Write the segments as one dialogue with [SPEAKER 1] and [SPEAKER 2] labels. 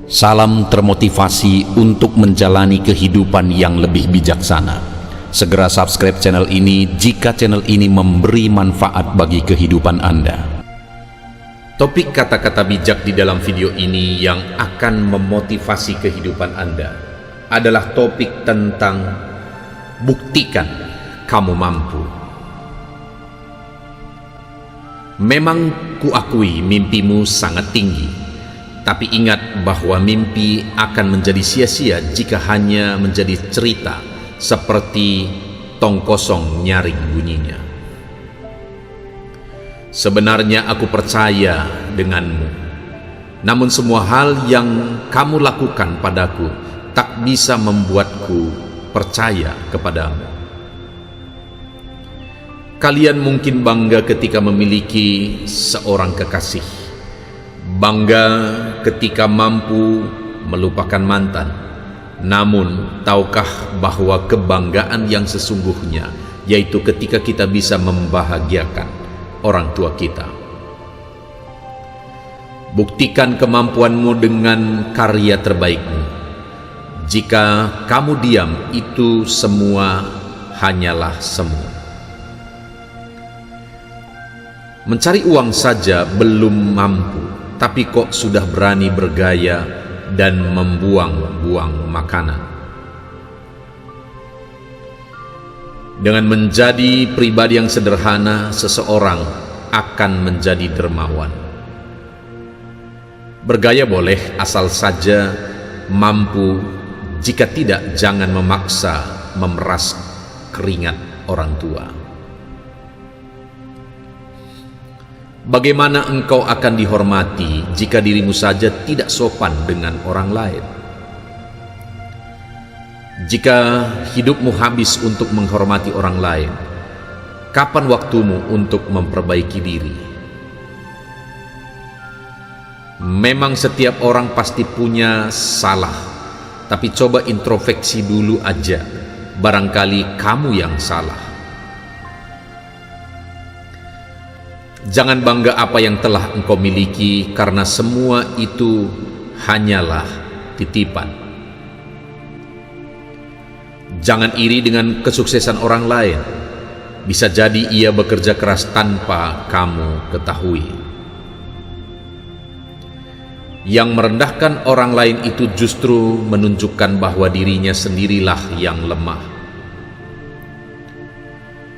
[SPEAKER 1] Salam termotivasi untuk menjalani kehidupan yang lebih bijaksana. Segera subscribe channel ini jika channel ini memberi manfaat bagi kehidupan Anda. Topik kata-kata bijak di dalam video ini yang akan memotivasi kehidupan Anda adalah topik tentang buktikan kamu mampu. Memang kuakui mimpimu sangat tinggi, tapi ingat bahwa mimpi akan menjadi sia-sia jika hanya menjadi cerita seperti tong kosong nyaring bunyinya. Sebenarnya aku percaya denganmu, namun semua hal yang kamu lakukan padaku tak bisa membuatku percaya kepadamu. Kalian mungkin bangga ketika memiliki seorang kekasih, bangga ketika mampu melupakan mantan. Namun, tahukah bahwa kebanggaan yang sesungguhnya yaitu ketika kita bisa membahagiakan orang tua kita? Buktikan kemampuanmu dengan karya terbaikmu. Jika kamu diam, itu semua hanyalah semu. Mencari uang saja belum mampu, tapi kok sudah berani bergaya dan membuang-buang makanan. Dengan menjadi pribadi yang sederhana, seseorang akan menjadi dermawan. Bergaya boleh, asal saja mampu. Jika tidak, jangan memaksa memeras keringat orang tua. Bagaimana engkau akan dihormati jika dirimu saja tidak sopan dengan orang lain? Jika hidupmu habis untuk menghormati orang lain, kapan waktumu untuk memperbaiki diri? Memang setiap orang pasti punya salah, tapi coba introspeksi dulu aja, barangkali kamu yang salah. Jangan bangga apa yang telah engkau miliki, karena semua itu hanyalah titipan. Jangan iri dengan kesuksesan orang lain. Bisa jadi ia bekerja keras tanpa kamu ketahui. Yang merendahkan orang lain itu justru menunjukkan bahwa dirinya sendirilah yang lemah.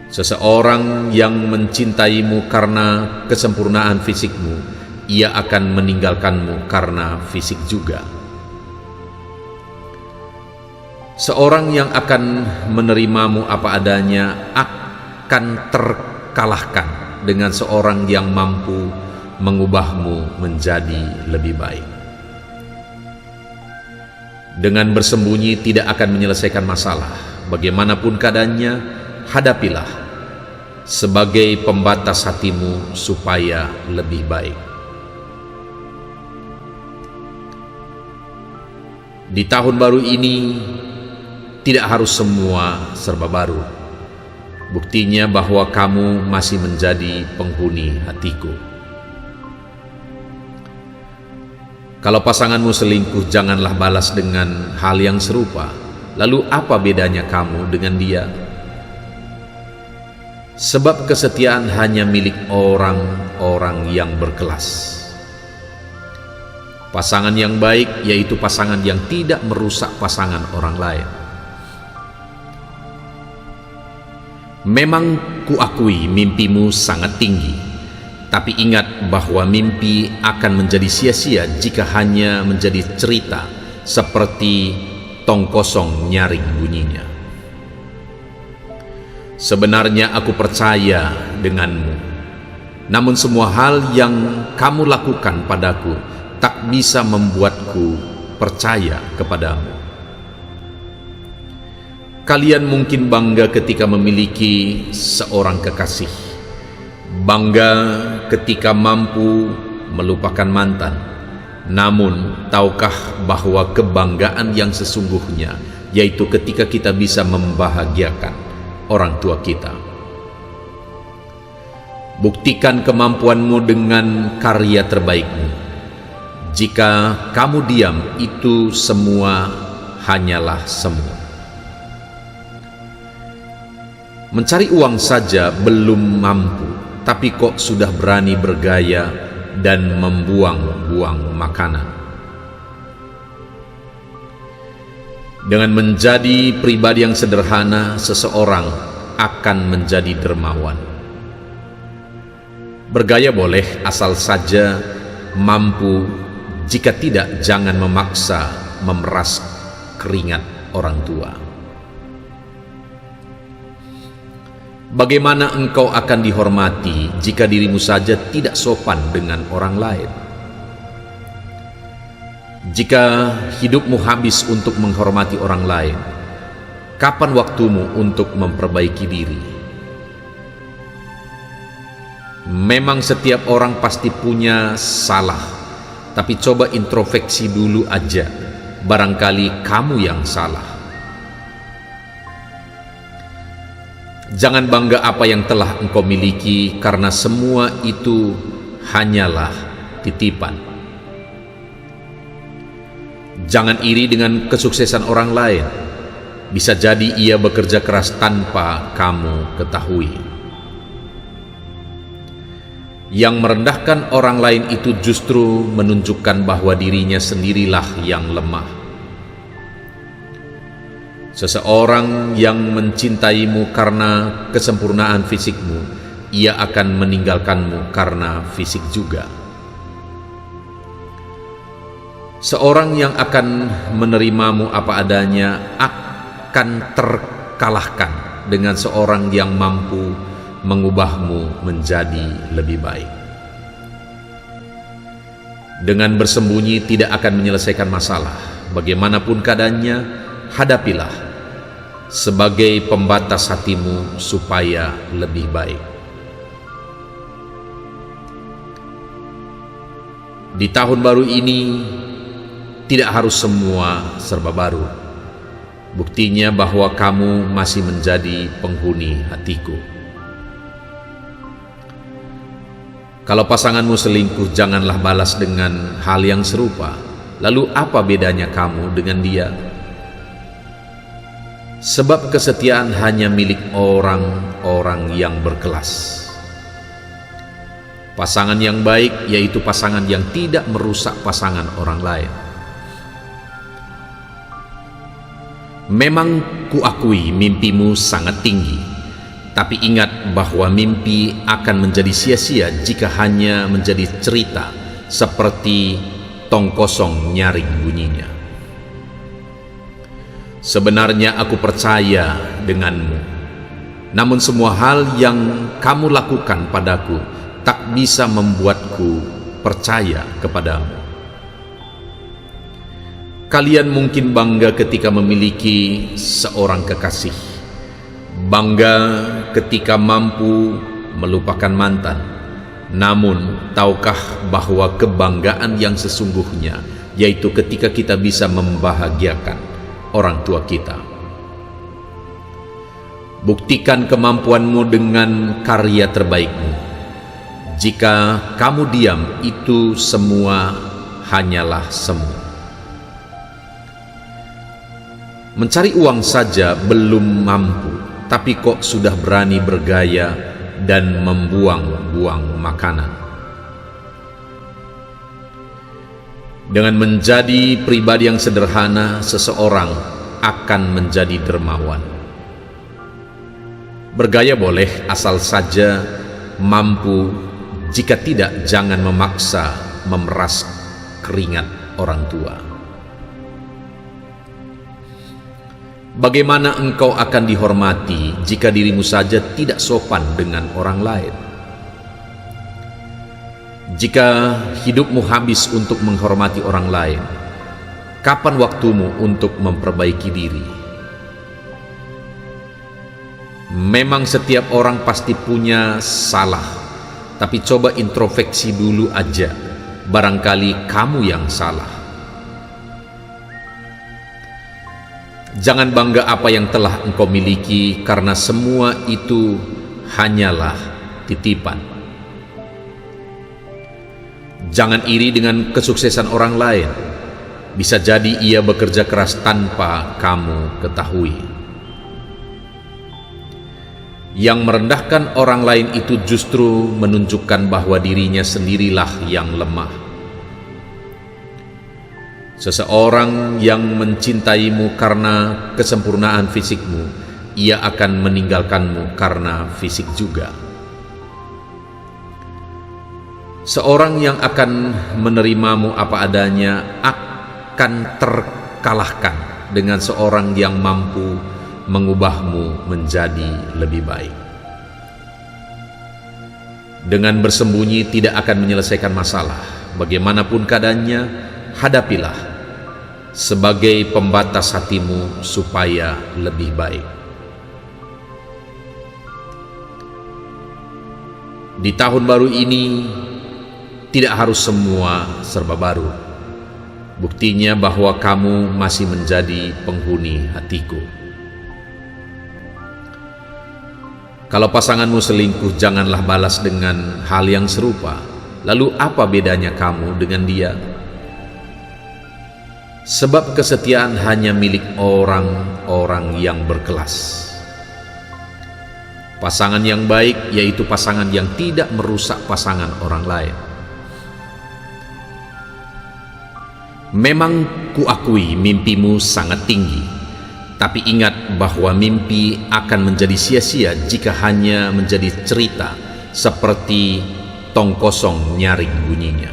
[SPEAKER 1] Seseorang yang mencintaimu karena kesempurnaan fisikmu, ia akan meninggalkanmu karena fisik juga. Seorang yang akan menerimamu apa adanya akan terkalahkan dengan seorang yang mampu mengubahmu menjadi lebih baik. Dengan bersembunyi tidak akan menyelesaikan masalah. Bagaimanapun keadaannya, hadapilah sebagai pembatas hatimu supaya lebih baik. Di tahun baru ini tidak harus semua serba baru. Buktinya bahwa kamu masih menjadi penghuni hatiku. Kalau pasanganmu selingkuh, janganlah balas dengan hal yang serupa. Lalu apa bedanya kamu dengan dia? Sebab kesetiaan hanya milik orang-orang yang berkelas. Pasangan yang baik yaitu pasangan yang tidak merusak pasangan orang lain. Memang kuakui mimpimu sangat tinggi, tapi ingat bahwa mimpi akan menjadi sia-sia jika hanya menjadi cerita seperti tong kosong nyaring bunyinya. Sebenarnya aku percaya denganmu, namun semua hal yang kamu lakukan padaku tak bisa membuatku percaya kepadamu. Kalian mungkin bangga ketika memiliki seorang kekasih, bangga ketika mampu melupakan mantan. Namun, tahukah bahwa kebanggaan yang sesungguhnya yaitu ketika kita bisa membahagiakan orang tua kita? Buktikan kemampuanmu dengan karya terbaikmu. Jika kamu diam, itu semua hanyalah semu. Mencari uang saja belum mampu, tapi kok sudah berani bergaya dan membuang-buang makanan. Dengan menjadi pribadi yang sederhana, seseorang akan menjadi dermawan. Bergaya boleh, asal saja mampu. Jika tidak, jangan memaksa memeras keringat orang tua. Bagaimana engkau akan dihormati jika dirimu saja tidak sopan dengan orang lain? Jika hidupmu habis untuk menghormati orang lain, kapan waktumu untuk memperbaiki diri? Memang setiap orang pasti punya salah, tapi coba introspeksi dulu aja, barangkali kamu yang salah. Jangan bangga apa yang telah engkau miliki, karena semua itu hanyalah titipan. Jangan iri dengan kesuksesan orang lain. Bisa jadi ia bekerja keras tanpa kamu ketahui. Yang merendahkan orang lain itu justru menunjukkan bahwa dirinya sendirilah yang lemah. Seseorang yang mencintaimu karena kesempurnaan fisikmu, ia akan meninggalkanmu karena fisik juga. Seorang yang akan menerimamu apa adanya akan terkalahkan dengan seorang yang mampu mengubahmu menjadi lebih baik. Dengan bersembunyi tidak akan menyelesaikan masalah. Bagaimanapun keadaannya, hadapilah sebagai pembatas hatimu supaya lebih baik. Di tahun baru ini tidak harus semua serba baru. Buktinya bahwa kamu masih menjadi penghuni hatiku. Kalau pasanganmu selingkuh, janganlah balas dengan hal yang serupa. Lalu apa bedanya kamu dengan dia? Sebab kesetiaan hanya milik orang-orang yang berkelas. Pasangan yang baik yaitu pasangan yang tidak merusak pasangan orang lain. Memang kuakui mimpimu sangat tinggi, tapi ingat bahwa mimpi akan menjadi sia-sia jika hanya menjadi cerita seperti tong kosong nyaring bunyinya. Sebenarnya aku percaya denganmu, namun semua hal yang kamu lakukan padaku tak bisa membuatku percaya kepadamu. Kalian mungkin bangga ketika memiliki seorang kekasih, bangga ketika mampu melupakan mantan. Namun, tahukah bahwa kebanggaan yang sesungguhnya yaitu ketika kita bisa membahagiakan orang tua kita? Buktikan kemampuanmu dengan karya terbaikmu. Jika kamu diam, itu semua hanyalah semu. Mencari uang saja belum mampu, tapi kok sudah berani bergaya dan membuang-buang makanan. Dengan menjadi pribadi yang sederhana, seseorang akan menjadi dermawan. Bergaya boleh, asal saja mampu. Jika tidak, jangan memaksa memeras keringat orang tua. Bagaimana engkau akan dihormati jika dirimu saja tidak sopan dengan orang lain? Jika hidupmu habis untuk menghormati orang lain, kapan waktumu untuk memperbaiki diri? Memang setiap orang pasti punya salah, tapi coba introspeksi dulu aja, barangkali kamu yang salah. Jangan bangga apa yang telah engkau miliki, karena semua itu hanyalah titipan. Jangan iri dengan kesuksesan orang lain. Bisa jadi ia bekerja keras tanpa kamu ketahui. Yang merendahkan orang lain itu justru menunjukkan bahwa dirinya sendirilah yang lemah. Seseorang yang mencintaimu karena kesempurnaan fisikmu, ia akan meninggalkanmu karena fisik juga. Seorang yang akan menerimamu apa adanya akan terkalahkan dengan seorang yang mampu mengubahmu menjadi lebih baik. Dengan bersembunyi tidak akan menyelesaikan masalah. Bagaimanapun keadaannya, hadapilah sebagai pembatas hatimu supaya lebih baik. Di tahun baru ini tidak harus semua serba baru. Buktinya bahwa kamu masih menjadi penghuni hatiku. Kalau pasanganmu selingkuh, janganlah balas dengan hal yang serupa. Lalu apa bedanya kamu dengan dia? Sebab kesetiaan hanya milik orang-orang yang berkelas. Pasangan yang baik yaitu pasangan yang tidak merusak pasangan orang lain. Memang kuakui mimpimu sangat tinggi, tapi ingat bahwa mimpi akan menjadi sia-sia jika hanya menjadi cerita seperti tong kosong nyaring bunyinya.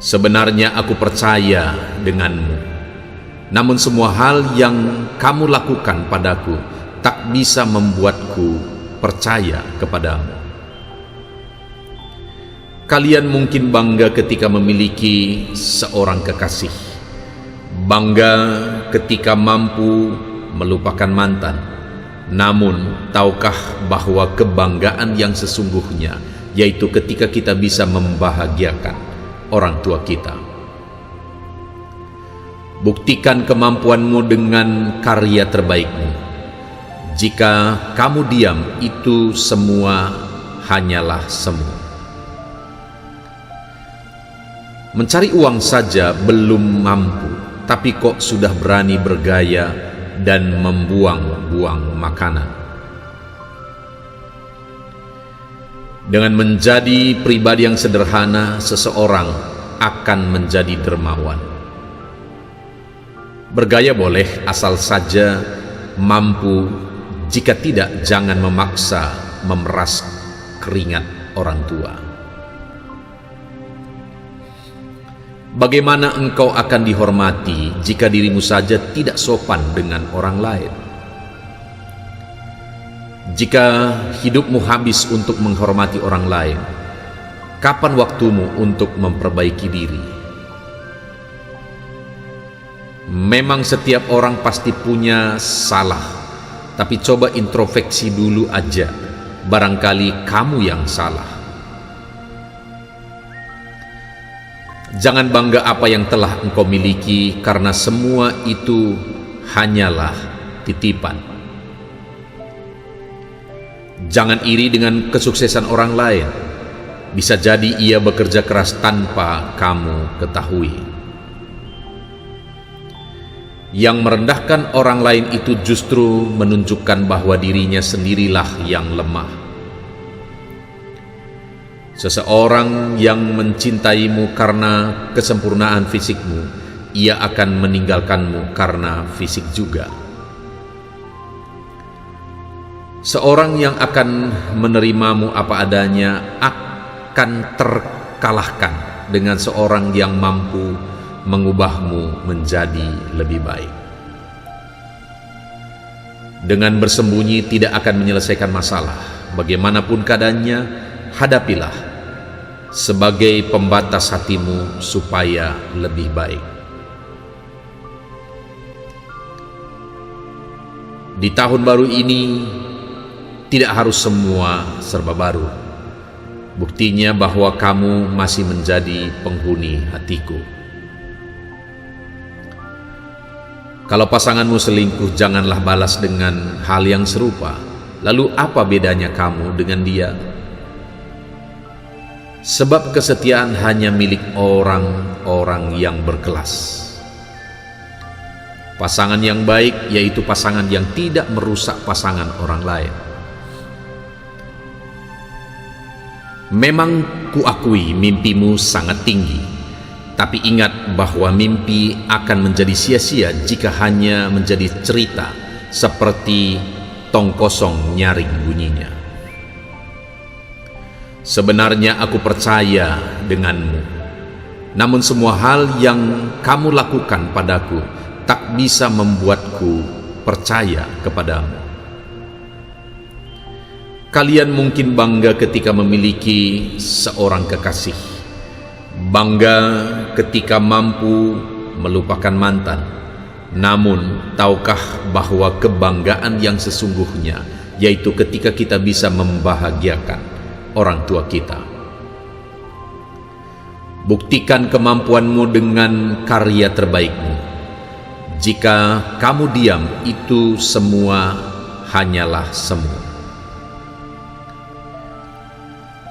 [SPEAKER 1] Sebenarnya aku percaya denganmu, namun semua hal yang kamu lakukan padaku tak bisa membuatku percaya kepadamu. Kalian mungkin bangga ketika memiliki seorang kekasih, bangga ketika mampu melupakan mantan. Namun, tahukah bahwa kebanggaan yang sesungguhnya yaitu ketika kita bisa membahagiakan orang tua kita? Buktikan kemampuanmu dengan karya terbaikmu. Jika kamu diam, itu semua hanyalah semu. Mencari uang saja belum mampu, tapi kok sudah berani bergaya dan membuang-buang makanan. Dengan menjadi pribadi yang sederhana, seseorang akan menjadi dermawan. Bergaya boleh, asal saja mampu. Jika tidak, jangan memaksa memeras keringat orang tua. Bagaimana engkau akan dihormati jika dirimu saja tidak sopan dengan orang lain? Jika hidupmu habis untuk menghormati orang lain, kapan waktumu untuk memperbaiki diri? Memang setiap orang pasti punya salah, tapi coba introspeksi dulu aja, barangkali kamu yang salah. Jangan bangga apa yang telah engkau miliki, karena semua itu hanyalah titipan. Jangan iri dengan kesuksesan orang lain. Bisa jadi ia bekerja keras tanpa kamu ketahui. Yang merendahkan orang lain itu justru menunjukkan bahwa dirinya sendirilah yang lemah. Seseorang yang mencintaimu karena kesempurnaan fisikmu, ia akan meninggalkanmu karena fisik juga. Seorang yang akan menerimamu apa adanya akan terkalahkan dengan seorang yang mampu mengubahmu menjadi lebih baik. Dengan bersembunyi tidak akan menyelesaikan masalah. Bagaimanapun keadaannya, hadapilah sebagai pembatas hatimu supaya lebih baik. Di tahun baru ini tidak harus semua serba baru. Buktinya bahwa kamu masih menjadi penghuni hatiku. Kalau pasanganmu selingkuh, janganlah balas dengan hal yang serupa. Lalu apa bedanya kamu dengan dia? Sebab kesetiaan hanya milik orang-orang yang berkelas. Pasangan yang baik yaitu pasangan yang tidak merusak pasangan orang lain. Memang kuakui mimpimu sangat tinggi, tapi ingat bahwa mimpi akan menjadi sia-sia jika hanya menjadi cerita seperti tong kosong nyaring bunyinya. Sebenarnya aku percaya denganmu, namun semua hal yang kamu lakukan padaku tak bisa membuatku percaya kepadamu. Kalian mungkin bangga ketika memiliki seorang kekasih, bangga ketika mampu melupakan mantan. Namun, tahukah bahwa kebanggaan yang sesungguhnya yaitu ketika kita bisa membahagiakan orang tua kita? Buktikan kemampuanmu dengan karya terbaikmu. Jika kamu diam, itu semua hanyalah semu.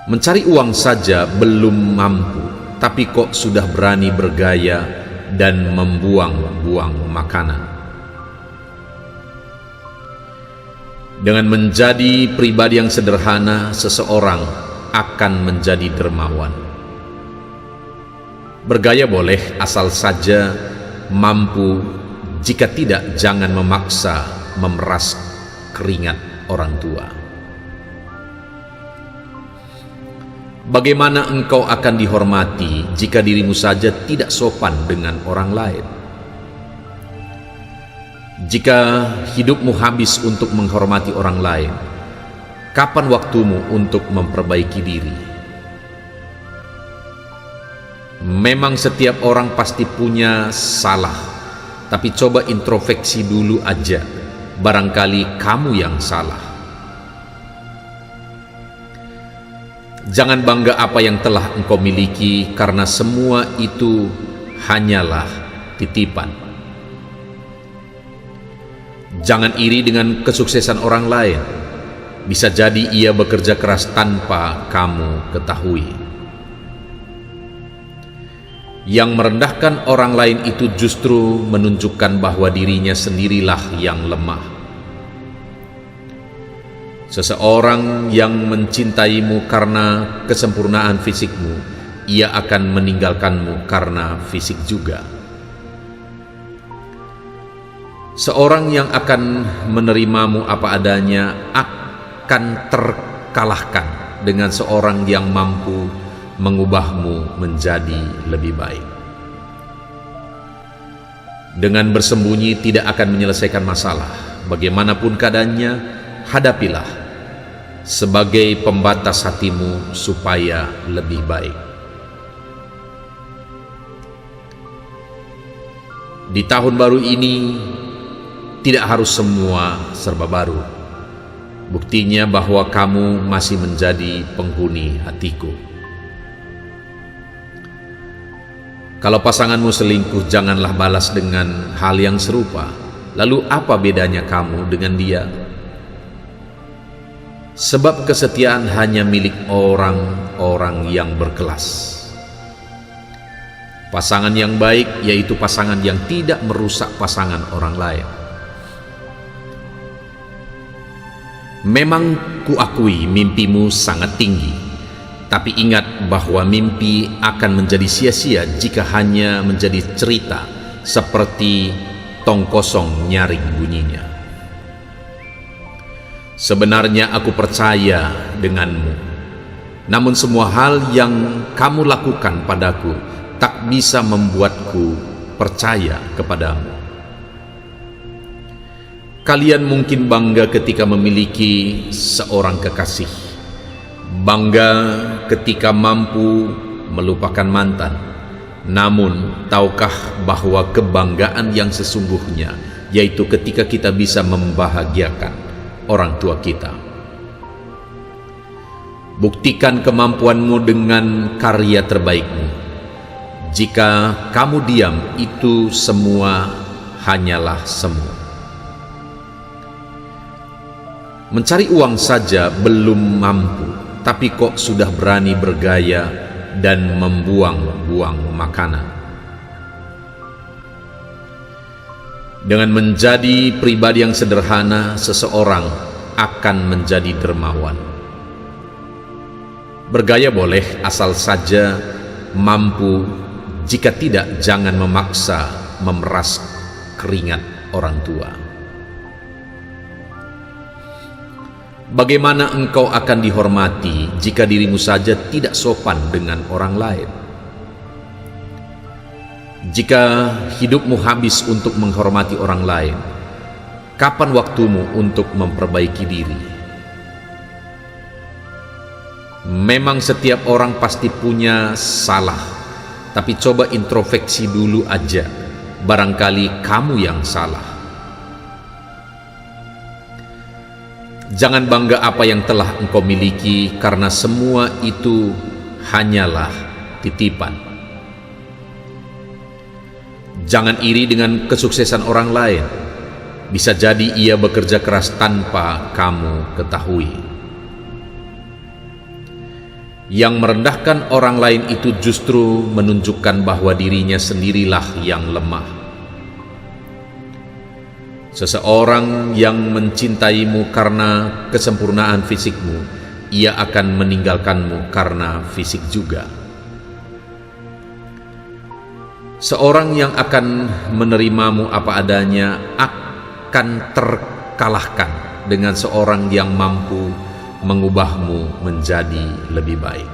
[SPEAKER 1] Mencari uang saja belum mampu, tapi kok sudah berani bergaya dan membuang-buang makanan. Dengan menjadi pribadi yang sederhana, seseorang akan menjadi dermawan. Bergaya boleh, asal saja mampu. Jika tidak, jangan memaksa memeras keringat orang tua. Bagaimana engkau akan dihormati jika dirimu saja tidak sopan dengan orang lain? Jika hidupmu habis untuk menghormati orang lain, kapan waktumu untuk memperbaiki diri? Memang setiap orang pasti punya salah, tapi coba introspeksi dulu aja, barangkali kamu yang salah. Jangan bangga apa yang telah engkau miliki, karena semua itu hanyalah titipan. Jangan iri dengan kesuksesan orang lain. Bisa jadi ia bekerja keras tanpa kamu ketahui. Yang merendahkan orang lain itu justru menunjukkan bahwa dirinya sendirilah yang lemah. Seseorang yang mencintaimu karena kesempurnaan fisikmu, ia akan meninggalkanmu karena fisik juga. Seorang yang akan menerimamu apa adanya akan terkalahkan dengan seorang yang mampu mengubahmu menjadi lebih baik. Dengan bersembunyi tidak akan menyelesaikan masalah. Bagaimanapun keadaannya, hadapilah sebagai pembatas hatimu supaya lebih baik. Di tahun baru ini tidak harus semua serba baru. Buktinya bahwa kamu masih menjadi penghuni hatiku. Kalau pasanganmu selingkuh, janganlah balas dengan hal yang serupa. Lalu apa bedanya kamu dengan dia? Sebab kesetiaan hanya milik orang-orang yang berkelas. Pasangan yang baik yaitu pasangan yang tidak merusak pasangan orang lain. Memang kuakui mimpimu sangat tinggi. Tapi ingat bahwa mimpi akan menjadi sia-sia jika hanya menjadi cerita seperti tong kosong nyaring bunyinya. Sebenarnya aku percaya denganmu, namun semua hal yang kamu lakukan padaku tak bisa membuatku percaya kepadamu. Kalian mungkin bangga ketika memiliki seorang kekasih, bangga ketika mampu melupakan mantan. Namun, tahukah bahwa kebanggaan yang sesungguhnya yaitu ketika kita bisa membahagiakan orang tua kita? Buktikan kemampuanmu dengan karya terbaikmu. Jika kamu diam, itu semua hanyalah semu. Mencari uang saja belum mampu, tapi kok sudah berani bergaya dan membuang-buang makanan. Dengan menjadi pribadi yang sederhana, seseorang akan menjadi dermawan. Bergaya boleh asal saja mampu, jika tidak jangan memaksa memeras keringat orang tua. Bagaimana engkau akan dihormati jika dirimu saja tidak sopan dengan orang lain? Jika hidupmu habis untuk menghormati orang lain, kapan waktumu untuk memperbaiki diri? Memang setiap orang pasti punya salah, tapi coba introspeksi dulu aja, barangkali kamu yang salah. Jangan bangga apa yang telah engkau miliki, karena semua itu hanyalah titipan. Jangan iri dengan kesuksesan orang lain. Bisa jadi ia bekerja keras tanpa kamu ketahui. Yang merendahkan orang lain itu justru menunjukkan bahwa dirinya sendirilah yang lemah. Seseorang yang mencintaimu karena kesempurnaan fisikmu, ia akan meninggalkanmu karena fisik juga. Seorang yang akan menerimamu apa adanya akan terkalahkan dengan seorang yang mampu mengubahmu menjadi lebih baik.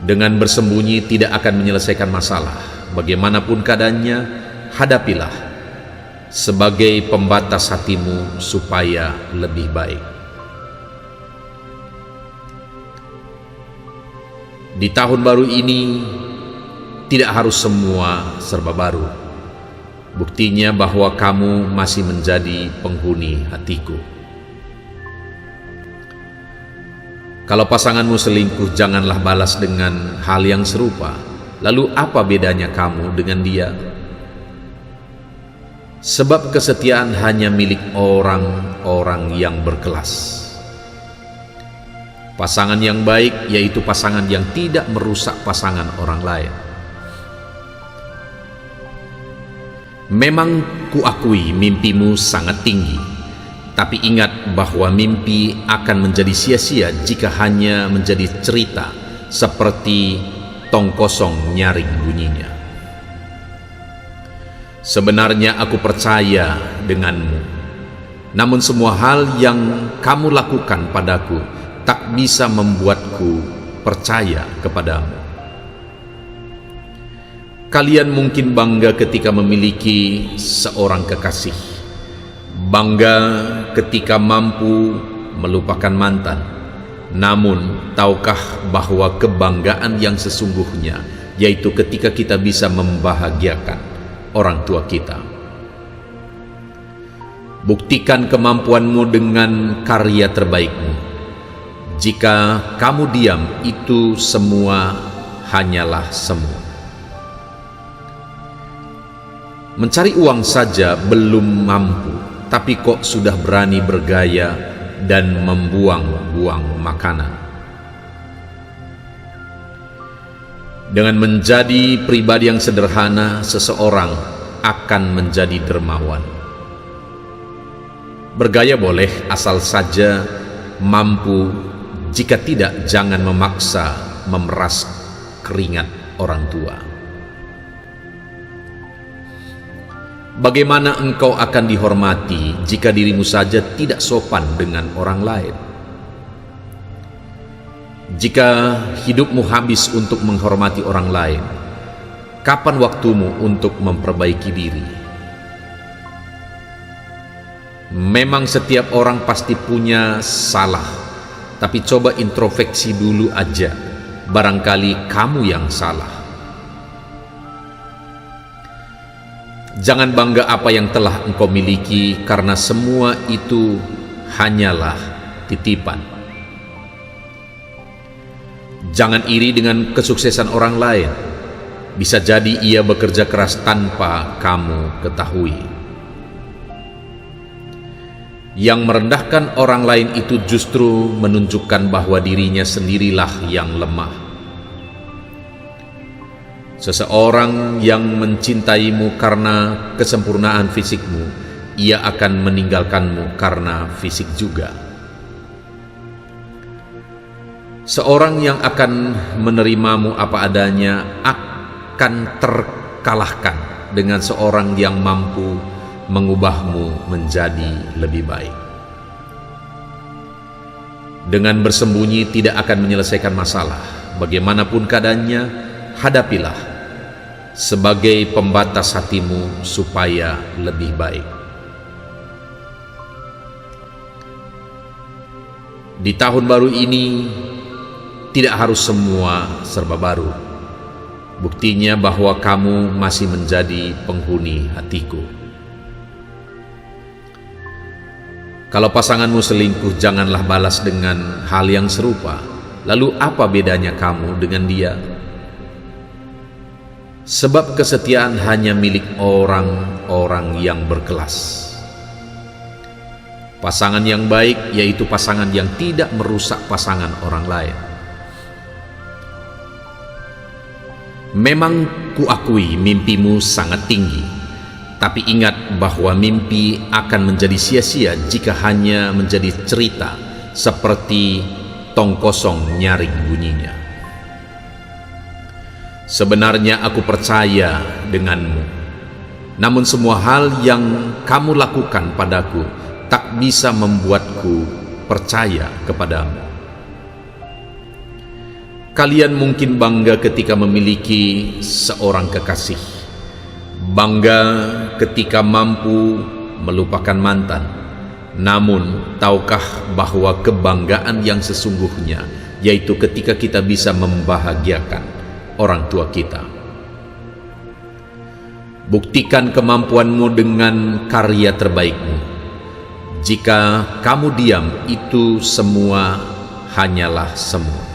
[SPEAKER 1] Dengan bersembunyi tidak akan menyelesaikan masalah. Bagaimanapun keadaannya, hadapilah sebagai pembatas hatimu supaya lebih baik. Di tahun baru ini tidak harus semua serba baru. Buktinya bahwa kamu masih menjadi penghuni hatiku. Kalau pasanganmu selingkuh, janganlah balas dengan hal yang serupa. Lalu apa bedanya kamu dengan dia? Sebab kesetiaan hanya milik orang-orang yang berkelas. Pasangan yang baik yaitu pasangan yang tidak merusak pasangan orang lain. Memang kuakui mimpimu sangat tinggi, tapi ingat bahwa mimpi akan menjadi sia-sia jika hanya menjadi cerita seperti tong kosong nyaring bunyinya. Sebenarnya aku percaya denganmu, namun semua hal yang kamu lakukan padaku tak bisa membuatku percaya kepadamu. Kalian mungkin bangga ketika memiliki seorang kekasih, bangga ketika mampu melupakan mantan. Namun, tahukah bahwa kebanggaan yang sesungguhnya yaitu ketika kita bisa membahagiakan orang tua kita. Buktikan kemampuanmu dengan karya terbaikmu. Jika kamu diam, itu semua hanyalah semu. Mencari uang saja belum mampu, tapi kok sudah berani bergaya dan membuang-buang makanan. Dengan menjadi pribadi yang sederhana, seseorang akan menjadi dermawan. Bergaya boleh asal saja mampu, jika tidak jangan memaksa memeras keringat orang tua. Bagaimana engkau akan dihormati jika dirimu saja tidak sopan dengan orang lain? Jika hidupmu habis untuk menghormati orang lain, kapan waktumu untuk memperbaiki diri? Memang setiap orang pasti punya salah, tapi coba introspeksi dulu aja, barangkali kamu yang salah. Jangan bangga apa yang telah engkau miliki, karena semua itu hanyalah titipan. Jangan iri dengan kesuksesan orang lain. Bisa jadi ia bekerja keras tanpa kamu ketahui. Yang merendahkan orang lain itu justru menunjukkan bahwa dirinya sendirilah yang lemah. Seseorang yang mencintaimu karena kesempurnaan fisikmu, ia akan meninggalkanmu karena fisik juga. Seorang yang akan menerimamu apa adanya akan terkalahkan dengan seorang yang mampu mengubahmu menjadi lebih baik. Dengan bersembunyi tidak akan menyelesaikan masalah. Bagaimanapun keadaannya, hadapilah sebagai pembatas hatimu supaya lebih baik. Di tahun baru ini tidak harus semua serba baru. Buktinya bahwa kamu masih menjadi penghuni hatiku. Kalau pasanganmu selingkuh, janganlah balas dengan hal yang serupa. Lalu apa bedanya kamu dengan dia? Sebab kesetiaan hanya milik orang-orang yang berkelas. Pasangan yang baik yaitu pasangan yang tidak merusak pasangan orang lain. Memang kuakui mimpimu sangat tinggi, tapi ingat bahwa mimpi akan menjadi sia-sia jika hanya menjadi cerita seperti tong kosong nyaring bunyinya. Sebenarnya aku percaya denganmu, namun semua hal yang kamu lakukan padaku tak bisa membuatku percaya kepadamu. Kalian mungkin bangga ketika memiliki seorang kekasih, bangga ketika mampu melupakan mantan. Namun, tahukah bahwa kebanggaan yang sesungguhnya yaitu ketika kita bisa membahagiakan orang tua kita? Buktikan kemampuanmu dengan karya terbaikmu. Jika kamu diam, itu semua hanyalah semu.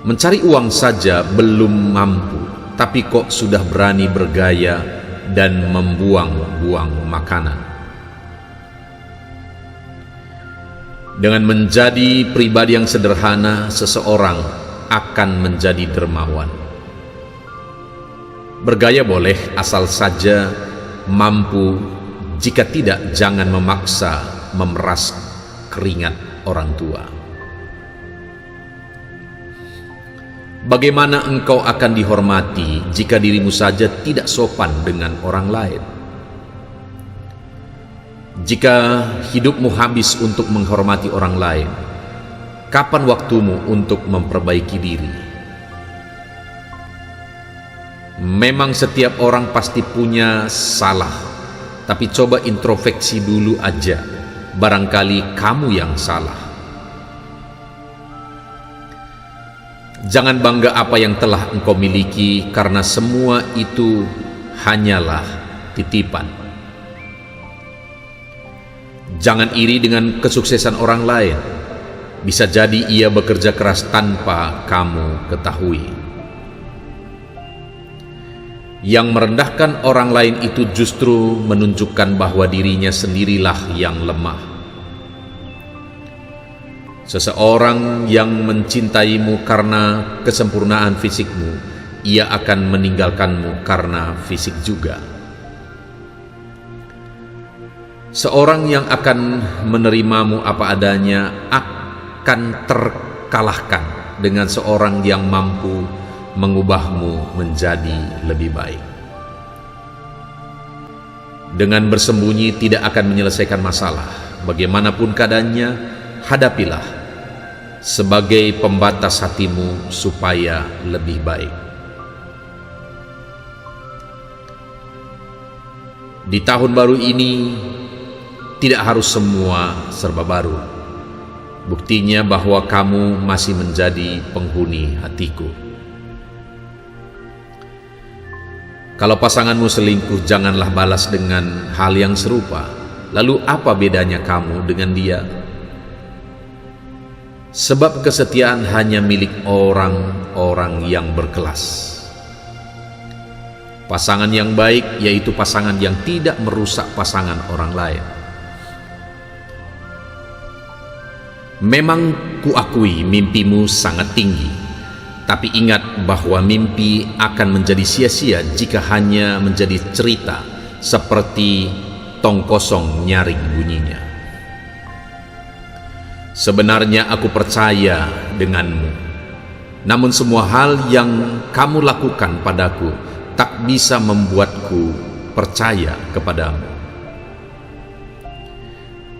[SPEAKER 1] Mencari uang saja belum mampu, tapi kok sudah berani bergaya dan membuang-buang makanan. Dengan menjadi pribadi yang sederhana, seseorang akan menjadi dermawan. Bergaya boleh, asal saja mampu. Jika tidak, jangan memaksa memeras keringat orang tua. Bagaimana engkau akan dihormati jika dirimu saja tidak sopan dengan orang lain? Jika hidupmu habis untuk menghormati orang lain, kapan waktumu untuk memperbaiki diri? Memang setiap orang pasti punya salah, tapi coba introspeksi dulu aja, barangkali kamu yang salah. Jangan bangga apa yang telah engkau miliki, karena semua itu hanyalah titipan. Jangan iri dengan kesuksesan orang lain. Bisa jadi ia bekerja keras tanpa kamu ketahui. Yang merendahkan orang lain itu justru menunjukkan bahwa dirinya sendirilah yang lemah. Seseorang yang mencintaimu karena kesempurnaan fisikmu, ia akan meninggalkanmu karena fisik juga. Seorang yang akan menerimamu apa adanya akan terkalahkan dengan seorang yang mampu mengubahmu menjadi lebih baik. Dengan bersembunyi tidak akan menyelesaikan masalah. Bagaimanapun keadaannya, hadapilah sebagai pembatas hatimu supaya lebih baik. Di tahun baru ini tidak harus semua serba baru. Buktinya bahwa kamu masih menjadi penghuni hatiku. Kalau pasanganmu selingkuh, janganlah balas dengan hal yang serupa. Lalu apa bedanya kamu dengan dia? Sebab kesetiaan hanya milik orang-orang yang berkelas. Pasangan yang baik yaitu pasangan yang tidak merusak pasangan orang lain. Memang kuakui mimpimu sangat tinggi, tapi ingat bahwa mimpi akan menjadi sia-sia jika hanya menjadi cerita seperti tong kosong nyaring bunyinya. Sebenarnya aku percaya denganmu, namun semua hal yang kamu lakukan padaku tak bisa membuatku percaya kepadamu.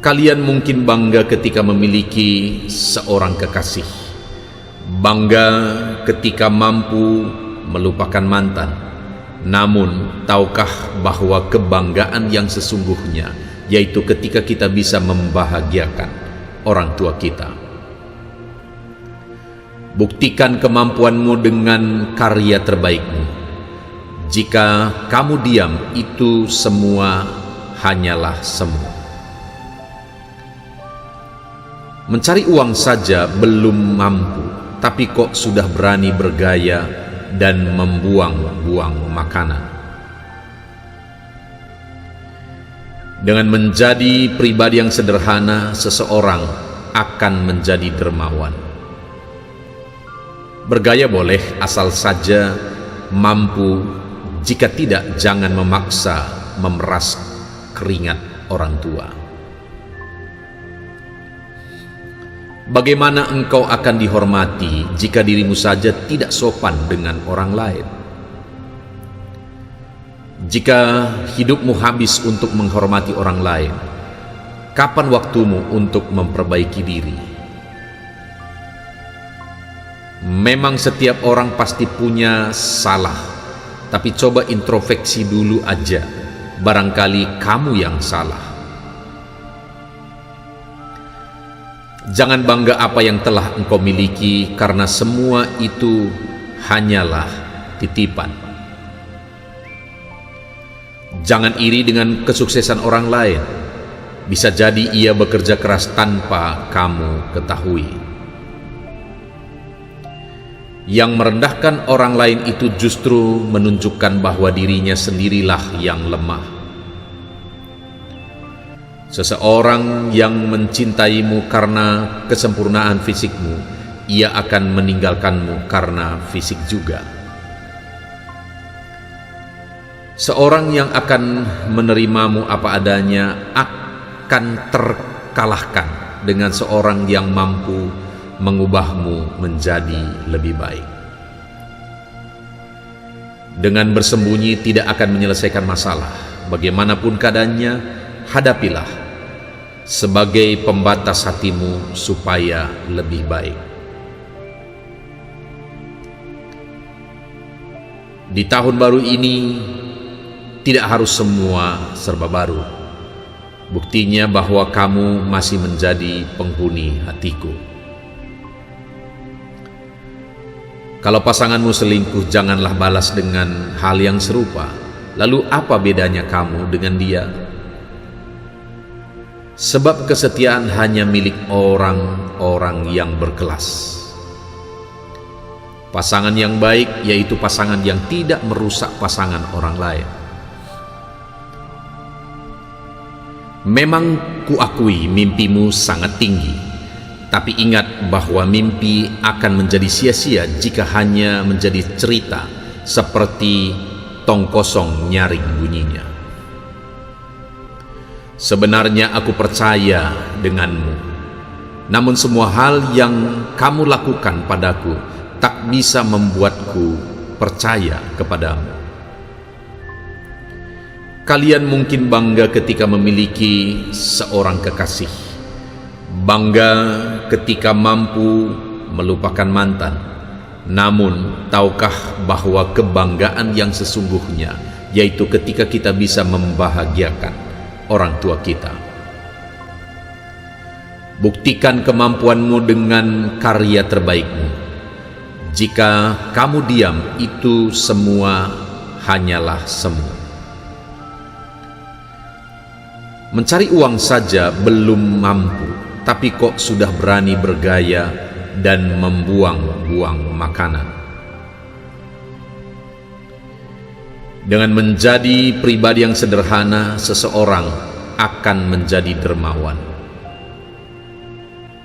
[SPEAKER 1] Kalian mungkin bangga ketika memiliki seorang kekasih, bangga ketika mampu melupakan mantan. Namun, tahukah bahwa kebanggaan yang sesungguhnya yaitu ketika kita bisa membahagiakan orang tua kita? Buktikan kemampuanmu dengan karya terbaikmu. Jika kamu diam, itu semua hanyalah semu. Mencari uang saja belum mampu, tapi kok sudah berani bergaya dan membuang-buang makanan. Dengan menjadi pribadi yang sederhana, seseorang akan menjadi dermawan. Bergaya boleh, asal saja mampu. Jika tidak, jangan memaksa memeras keringat orang tua. Bagaimana engkau akan dihormati jika dirimu saja tidak sopan dengan orang lain? Jika hidupmu habis untuk menghormati orang lain, kapan waktumu untuk memperbaiki diri? Memang setiap orang pasti punya salah, tapi coba introspeksi dulu aja, barangkali kamu yang salah. Jangan bangga apa yang telah engkau miliki, karena semua itu hanyalah titipan. Jangan iri dengan kesuksesan orang lain, bisa jadi ia bekerja keras tanpa kamu ketahui. Yang merendahkan orang lain itu justru menunjukkan bahwa dirinya sendirilah yang lemah. Seseorang yang mencintaimu karena kesempurnaan fisikmu, ia akan meninggalkanmu karena fisik juga. Seorang yang akan menerimamu apa adanya akan terkalahkan dengan seorang yang mampu mengubahmu menjadi lebih baik. Dengan bersembunyi tidak akan menyelesaikan masalah. Bagaimanapun keadaannya, hadapilah sebagai pembatas hatimu supaya lebih baik. Di tahun baru ini tidak harus semua serba baru. Buktinya bahwa kamu masih menjadi penghuni hatiku. Kalau pasanganmu selingkuh, janganlah balas dengan hal yang serupa. Lalu apa bedanya kamu dengan dia? Sebab kesetiaan hanya milik orang-orang yang berkelas. Pasangan yang baik yaitu pasangan yang tidak merusak pasangan orang lain. Memang kuakui mimpimu sangat tinggi, tapi ingat bahwa mimpi akan menjadi sia-sia jika hanya menjadi cerita seperti tong kosong nyaring bunyinya. Sebenarnya aku percaya denganmu, namun semua hal yang kamu lakukan padaku tak bisa membuatku percaya kepadamu. Kalian mungkin bangga ketika memiliki seorang kekasih, bangga ketika mampu melupakan mantan. Namun, tahukah bahwa kebanggaan yang sesungguhnya yaitu ketika kita bisa membahagiakan orang tua kita? Buktikan kemampuanmu dengan karya terbaikmu. Jika kamu diam, itu semua hanyalah semu. Mencari uang saja belum mampu, tapi kok sudah berani bergaya dan membuang-buang makanan. Dengan menjadi pribadi yang sederhana, seseorang akan menjadi dermawan.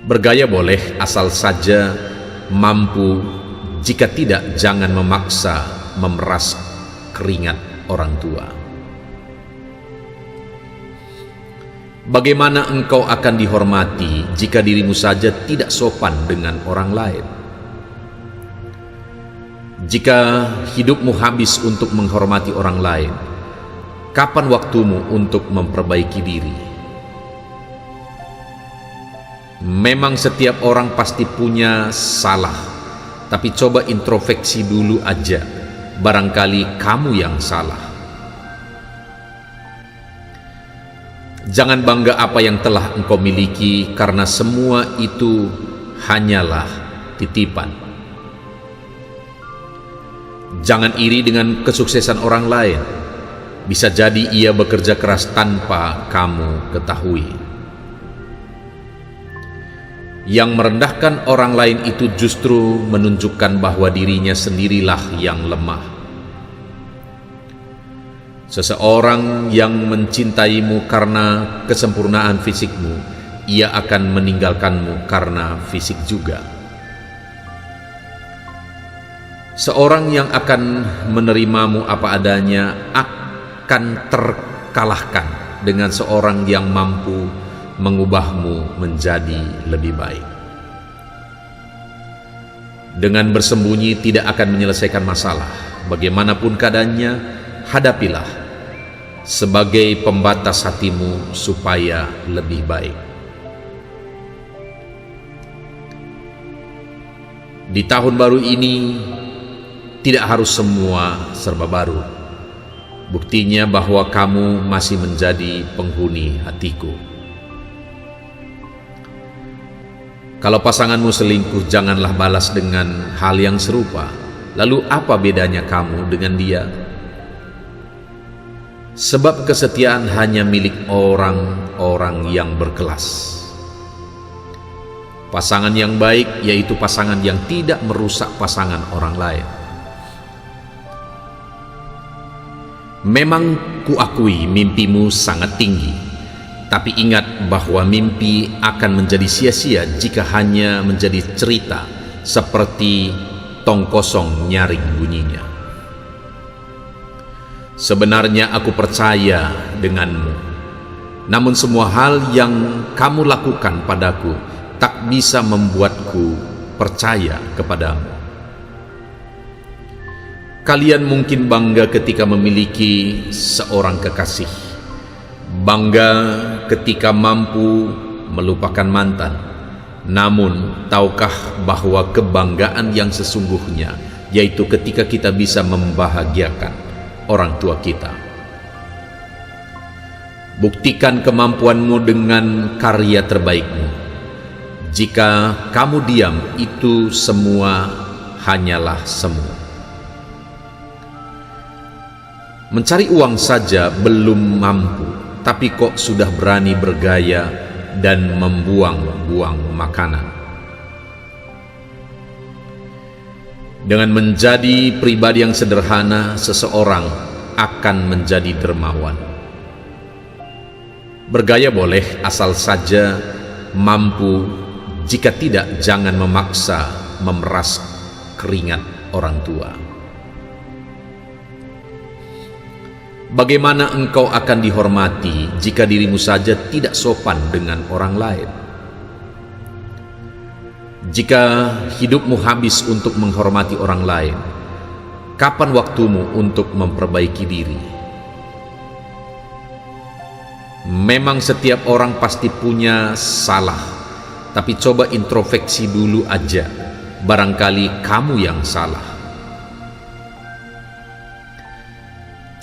[SPEAKER 1] Bergaya boleh, asal saja mampu. Jika tidak, jangan memaksa memeras keringat orang tua. Bagaimana engkau akan dihormati jika dirimu saja tidak sopan dengan orang lain? Jika hidupmu habis untuk menghormati orang lain, kapan waktumu untuk memperbaiki diri? Memang setiap orang pasti punya salah, tapi coba introspeksi dulu aja, barangkali kamu yang salah. Jangan bangga apa yang telah engkau miliki, karena semua itu hanyalah titipan. Jangan iri dengan kesuksesan orang lain. Bisa jadi ia bekerja keras tanpa kamu ketahui. Yang merendahkan orang lain itu justru menunjukkan bahwa dirinya sendirilah yang lemah. Seseorang yang mencintaimu karena kesempurnaan fisikmu, ia akan meninggalkanmu karena fisik juga. Seorang yang akan menerimamu apa adanya akan terkalahkan dengan seorang yang mampu mengubahmu menjadi lebih baik. Dengan bersembunyi tidak akan menyelesaikan masalah. Bagaimanapun keadaannya, hadapilah sebagai pembatas hatimu supaya lebih baik. Di tahun baru ini, tidak harus semua serba baru. Buktinya bahwa kamu masih menjadi penghuni hatiku. Kalau pasanganmu selingkuh, janganlah balas dengan hal yang serupa. Lalu apa bedanya kamu dengan dia? Sebab kesetiaan hanya milik orang-orang yang berkelas. Pasangan yang baik yaitu pasangan yang tidak merusak pasangan orang lain. Memang kuakui mimpimu sangat tinggi, tapi ingat bahwa mimpi akan menjadi sia-sia jika hanya menjadi cerita seperti tong kosong nyaring bunyinya. Sebenarnya aku percaya denganmu, namun semua hal yang kamu lakukan padaku tak bisa membuatku percaya kepadamu. Kalian mungkin bangga ketika memiliki seorang kekasih, bangga ketika mampu melupakan mantan. Namun, tahukah bahwa kebanggaan yang sesungguhnya yaitu ketika kita bisa membahagiakan orang tua kita? Buktikan kemampuanmu dengan karya terbaikmu. Jika kamu diam, itu semua hanyalah semu. Mencari uang saja belum mampu, tapi kok sudah berani bergaya dan membuang-buang makanan. Dengan menjadi pribadi yang sederhana, seseorang akan menjadi dermawan. Bergaya boleh, asal saja mampu. Jika tidak, jangan memaksa memeras keringat orang tua. Bagaimana engkau akan dihormati jika dirimu saja tidak sopan dengan orang lain? Jika hidupmu habis untuk menghormati orang lain, kapan waktumu untuk memperbaiki diri? Memang setiap orang pasti punya salah, tapi coba introspeksi dulu aja, barangkali kamu yang salah.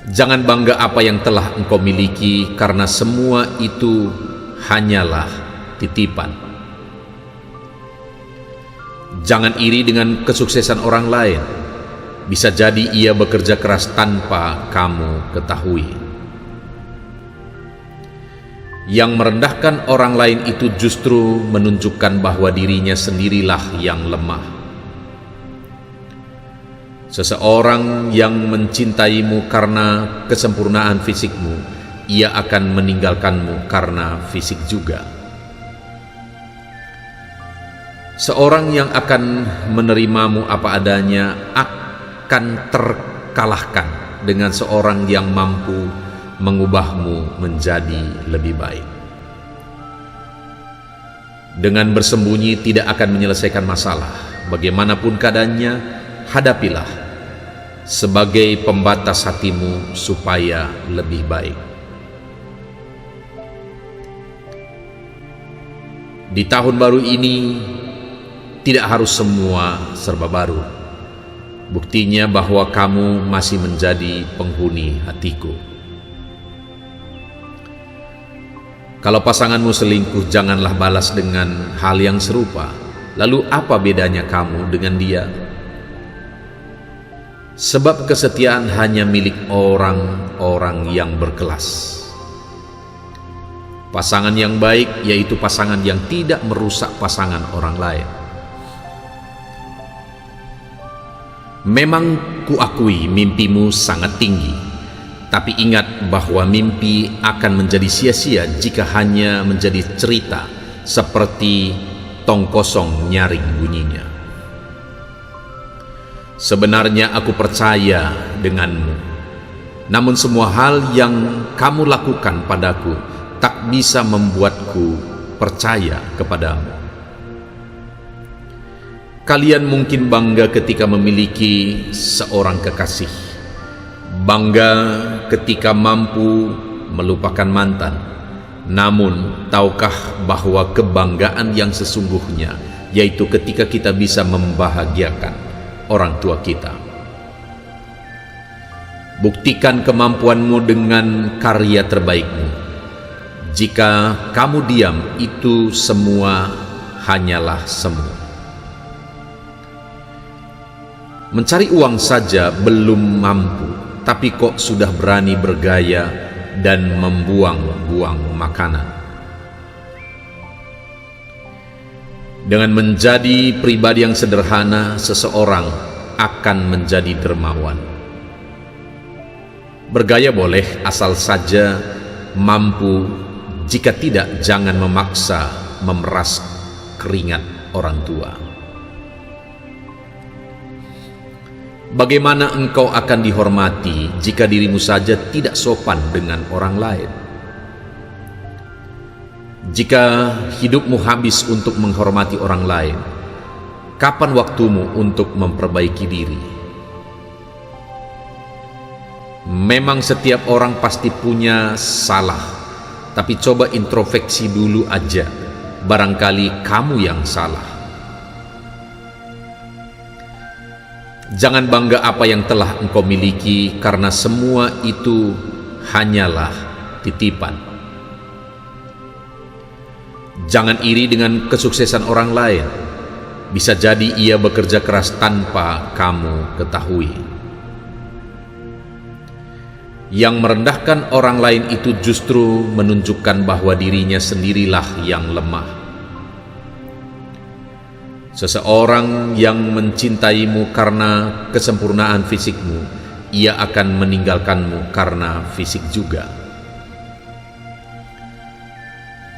[SPEAKER 1] Jangan bangga apa yang telah engkau miliki, karena semua itu hanyalah titipan. Jangan iri dengan kesuksesan orang lain. Bisa jadi ia bekerja keras tanpa kamu ketahui. Yang merendahkan orang lain itu justru menunjukkan bahwa dirinya sendirilah yang lemah. Seseorang yang mencintaimu karena kesempurnaan fisikmu, ia akan meninggalkanmu karena fisik juga. Seorang yang akan menerimamu apa adanya akan terkalahkan dengan seorang yang mampu mengubahmu menjadi lebih baik. Dengan bersembunyi tidak akan menyelesaikan masalah. Bagaimanapun keadaannya, hadapilah sebagai pembatas hatimu supaya lebih baik. Di tahun baru ini tidak harus semua serba baru. Buktinya bahwa kamu masih menjadi penghuni hatiku. Kalau pasanganmu selingkuh, janganlah balas dengan hal yang serupa. Lalu apa bedanya kamu dengan dia? Sebab kesetiaan hanya milik orang-orang yang berkelas. Pasangan yang baik yaitu pasangan yang tidak merusak pasangan orang lain. Memang kuakui mimpimu sangat tinggi, tapi ingat bahwa mimpi akan menjadi sia-sia jika hanya menjadi cerita seperti tong kosong nyaring bunyinya. Sebenarnya aku percaya denganmu, namun semua hal yang kamu lakukan padaku tak bisa membuatku percaya kepadamu. Kalian mungkin bangga ketika memiliki seorang kekasih, bangga ketika mampu melupakan mantan. Namun, tahukah bahwa kebanggaan yang sesungguhnya yaitu ketika kita bisa membahagiakan orang tua kita? Buktikan kemampuanmu dengan karya terbaikmu. Jika kamu diam, itu semua hanyalah semu. Mencari uang saja belum mampu, tapi kok sudah berani bergaya dan membuang-buang makanan. Dengan menjadi pribadi yang sederhana, seseorang akan menjadi dermawan. Bergaya boleh, asal saja mampu. Jika tidak, jangan memaksa memeras keringat orang tua. Bagaimana engkau akan dihormati jika dirimu saja tidak sopan dengan orang lain? Jika hidupmu habis untuk menghormati orang lain, kapan waktumu untuk memperbaiki diri? Memang setiap orang pasti punya salah, tapi coba introspeksi dulu aja, barangkali kamu yang salah. Jangan bangga apa yang telah engkau miliki, karena semua itu hanyalah titipan. Jangan iri dengan kesuksesan orang lain. Bisa jadi ia bekerja keras tanpa kamu ketahui. Yang merendahkan orang lain itu justru menunjukkan bahwa dirinya sendirilah yang lemah. Seseorang yang mencintaimu karena kesempurnaan fisikmu, ia akan meninggalkanmu karena fisik juga.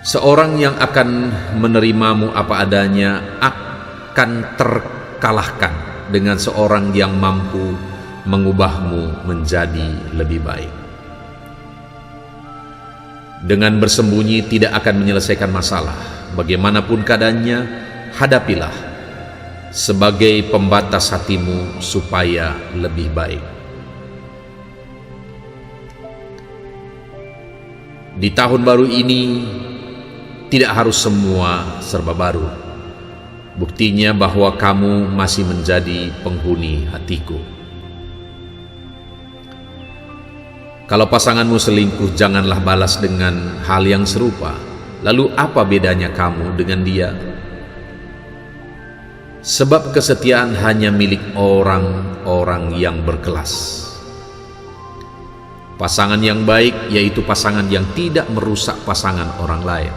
[SPEAKER 1] Seorang yang akan menerimamu apa adanya akan terkalahkan dengan seorang yang mampu mengubahmu menjadi lebih baik. Dengan bersembunyi tidak akan menyelesaikan masalah. Bagaimanapun keadaannya, hadapilah sebagai pembatas hatimu supaya lebih baik. Di tahun baru ini tidak harus semua serba baru. Buktinya bahwa kamu masih menjadi penghuni hatiku. Kalau pasanganmu selingkuh, janganlah balas dengan hal yang serupa. Lalu apa bedanya kamu dengan dia? Sebab kesetiaan hanya milik orang-orang yang berkelas. Pasangan yang baik yaitu pasangan yang tidak merusak pasangan orang lain.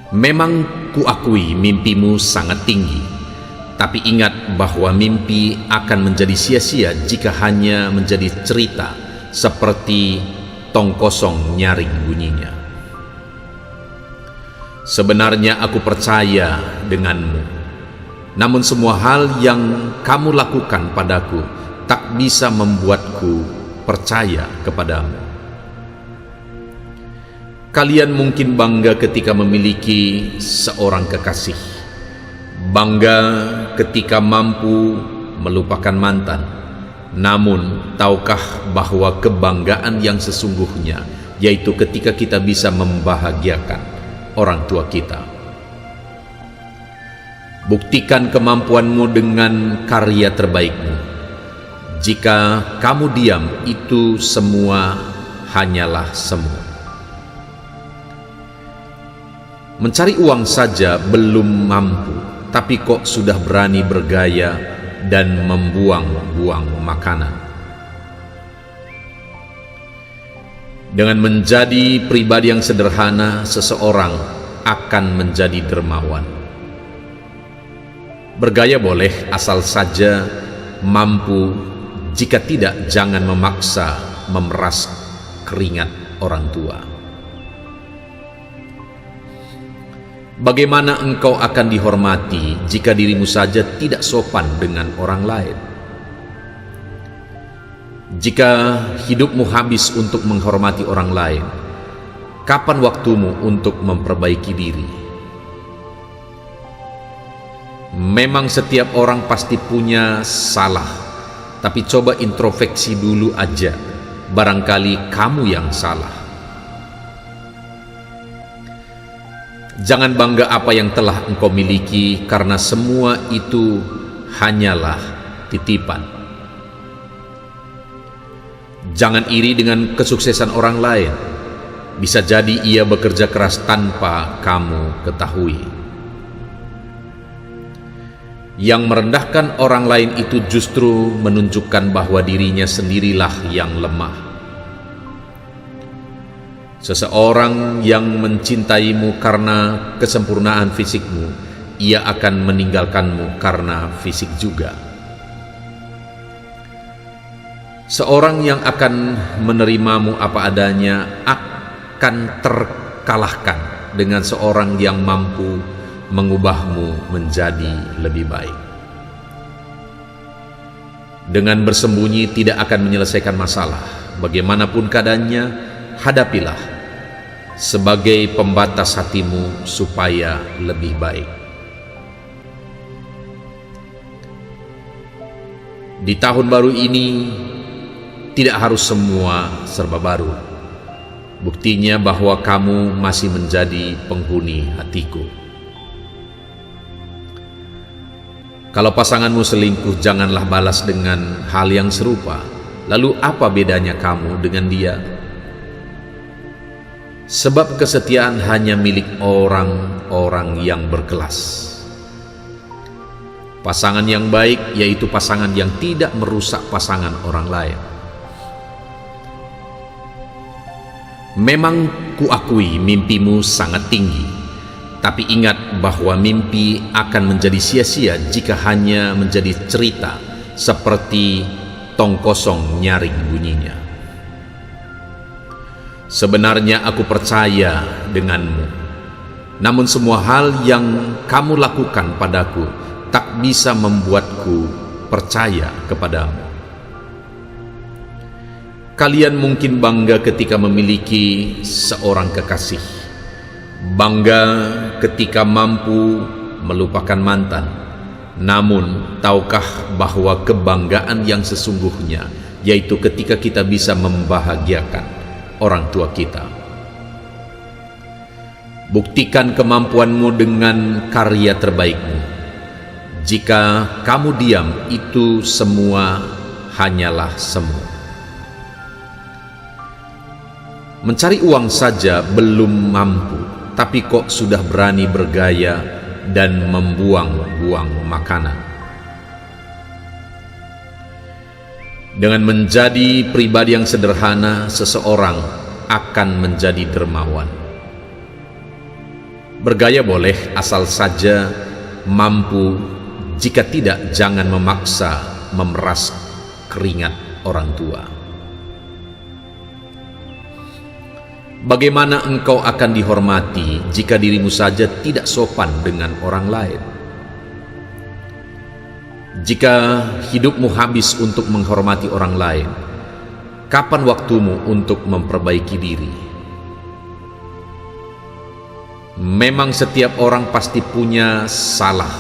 [SPEAKER 1] Memang kuakui mimpimu sangat tinggi, Tapi ingat bahwa mimpi akan menjadi sia-sia jika hanya menjadi cerita, seperti tong kosong nyaring bunyinya. Sebenarnya aku percaya denganmu, namun semua hal yang kamu lakukan padaku tak bisa membuatku percaya kepadamu. Kalian mungkin bangga ketika memiliki seorang kekasih, bangga ketika mampu melupakan mantan. Namun, tahukah bahwa kebanggaan yang sesungguhnya yaitu ketika kita bisa membahagiakan orang tua kita? Buktikan kemampuanmu dengan karya terbaikmu. Jika kamu diam, itu semua hanyalah semu. Mencari uang saja belum mampu, tapi kok sudah berani bergaya dan membuang-buang makanan. Dengan menjadi pribadi yang sederhana, seseorang akan menjadi dermawan. Bergaya boleh, asal saja mampu. Jika tidak, jangan memaksa memeras keringat orang tua. Bagaimana engkau akan dihormati jika dirimu saja tidak sopan dengan orang lain? Jika hidupmu habis untuk menghormati orang lain, kapan waktumu untuk memperbaiki diri? Memang setiap orang pasti punya salah, tapi coba introspeksi dulu aja, barangkali kamu yang salah. Jangan bangga apa yang telah engkau miliki, karena semua itu hanyalah titipan. Jangan iri dengan kesuksesan orang lain. Bisa jadi ia bekerja keras tanpa kamu ketahui. Yang merendahkan orang lain itu justru menunjukkan bahwa dirinya sendirilah yang lemah. Seseorang yang mencintaimu karena kesempurnaan fisikmu, ia akan meninggalkanmu karena fisik juga. Seorang yang akan menerimamu apa adanya akan terkalahkan dengan seorang yang mampu mengubahmu menjadi lebih baik. Dengan bersembunyi tidak akan menyelesaikan masalah. Bagaimanapun keadaannya, hadapilah sebagai pembatas hatimu supaya lebih baik. Di tahun baru ini tidak harus semua serba baru. Buktinya bahwa kamu masih menjadi penghuni hatiku. Kalau pasanganmu selingkuh, janganlah balas dengan hal yang serupa. Lalu apa bedanya kamu dengan dia? Sebab kesetiaan hanya milik orang-orang yang berkelas. Pasangan yang baik yaitu pasangan yang tidak merusak pasangan orang lain. Memang kuakui mimpimu sangat tinggi, tapi ingat bahwa mimpi akan menjadi sia-sia jika hanya menjadi cerita, seperti tong kosong nyaring bunyinya. Sebenarnya aku percaya denganmu, namun semua hal yang kamu lakukan padaku tak bisa membuatku percaya kepadamu. Kalian mungkin bangga ketika memiliki seorang kekasih, bangga ketika mampu melupakan mantan. Namun, tahukah bahwa kebanggaan yang sesungguhnya yaitu ketika kita bisa membahagiakan orang tua kita? Buktikan kemampuanmu dengan karya terbaikmu. Jika kamu diam, itu semua hanyalah semu. Mencari uang saja belum mampu, tapi kok sudah berani bergaya dan membuang-buang makanan. Dengan menjadi pribadi yang sederhana, seseorang akan menjadi dermawan. Bergaya boleh, asal saja mampu. jika tidak jangan memaksa memeras keringat orang tua. Bagaimana engkau akan dihormati jika dirimu saja tidak sopan dengan orang lain? Jika hidupmu habis untuk menghormati orang lain, kapan waktumu untuk memperbaiki diri? Memang setiap orang pasti punya salah,